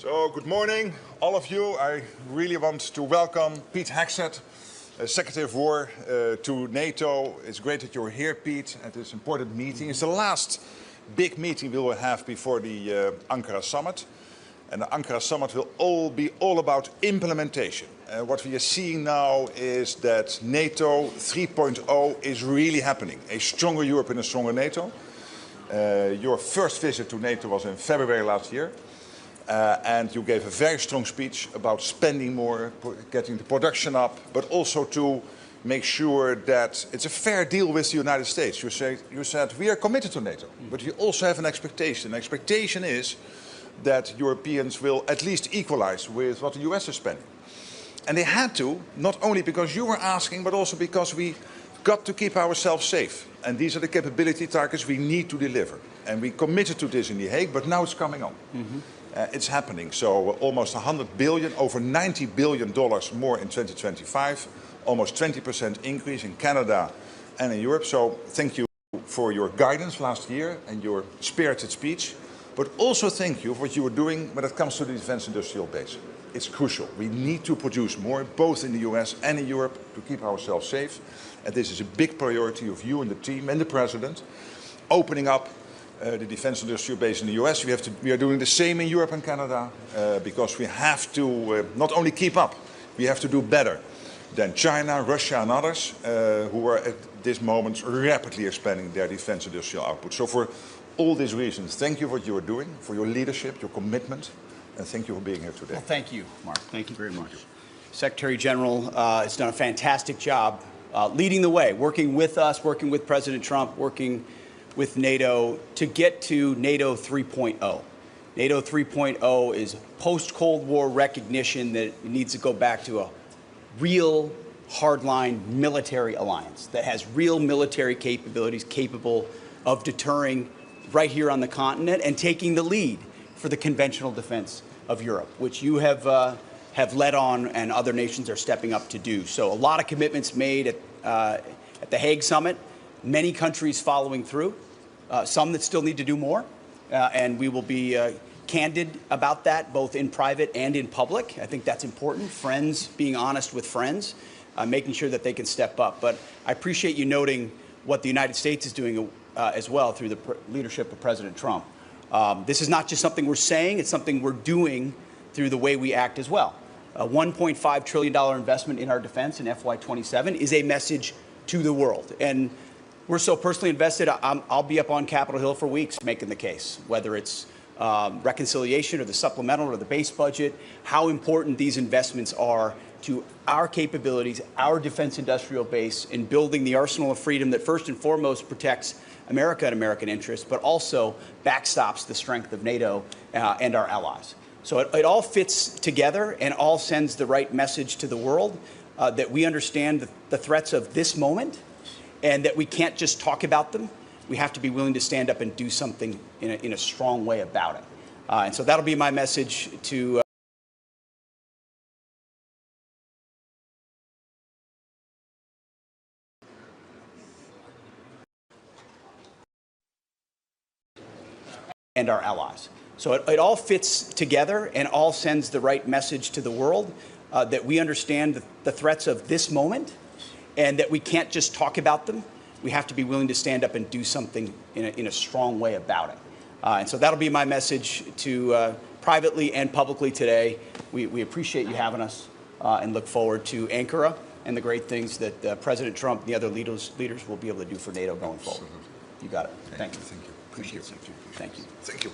So, good morning, all of you. I really want to welcome Pete Hegseth, Secretary of War to NATO. It's great that you're here, Pete, at this important meeting. It's the last big meeting we will have before the Ankara summit. And the Ankara summit will be all about implementation. What we are seeing now is that NATO 3.0 is really happening. A stronger Europe and a stronger NATO. Your first visit to NATO was in February last year. And you gave a very strong speech about spending more, getting the production up, but also to make sure that it's a fair deal with the United States. You said we are committed to NATO, but we also have an expectation. The expectation is that Europeans will at least equalize with what the US is spending. And they had to, not only because you were asking, but also because we got to keep ourselves safe. And these are the capability targets we need to deliver. And we committed to this in The Hague, but now it's coming on. It's happening. So almost 100 billion, over $90 billion more in 2025, almost 20% increase in Canada and in Europe. So thank you for your guidance last year and your spirited speech. But also thank you for what you are doing when it comes to the defense industrial base. It's crucial. We need to produce more, both in the US and in Europe, to keep ourselves safe. And this is a big priority of you and the team and the President. Opening up the defense industrial base in the US. We are doing the same in Europe and Canada because we have to not only keep up, we have to do better than China, Russia and others who are at this moment rapidly expanding their defense industrial output. So for all these reasons, thank you for what you are doing, for your leadership, your commitment, and thank you for being here today. Well, thank you, Mark. Thank you very much. Secretary General has done a fantastic job leading the way, working with us, working with President Trump, working with NATO to get to NATO 3.0. NATO 3.0 is post-Cold War recognition that it needs to go back to a real hardline military alliance that has real military capabilities capable of deterring right here on the continent and taking the lead for the conventional defense of Europe, which you have led on and other nations are stepping up to do. So a lot of commitments made at the Hague Summit. Many countries following through, some that still need to do more, and we will be candid about that, both in private and in public. I think that's important. Friends, being honest with friends, making sure that they can step up. But I appreciate you noting what the United States is doing as well through the leadership of President Trump. This is not just something we're saying, it's something we're doing through the way we act as well. A $1.5 trillion investment in our defense in FY27 is a message to the world. And we're so personally invested, I'll be up on Capitol Hill for weeks making the case, whether it's reconciliation or the supplemental or the base budget, how important these investments are to our capabilities, our defense industrial base in building the arsenal of freedom that first and foremost protects America and American interests, but also backstops the strength of NATO and our allies. So it all fits together and all sends the right message to the world that we understand the threats of this moment, and that we can't just talk about them. We have to be willing to stand up and do something in a strong way about it. And so that'll be my message to and our allies. So it all fits together and all sends the right message to the world that we understand the threats of this moment, and that we can't just talk about them. We have to be willing to stand up and do something in a strong way about it. And so that'll be my message to privately and publicly today. We appreciate you having us and look forward to Ankara and the great things that President Trump and the other leaders will be able to do for NATO going forward. You got it. Thank you. Thank you. Appreciate it. Thank you. Thank you. Thank you.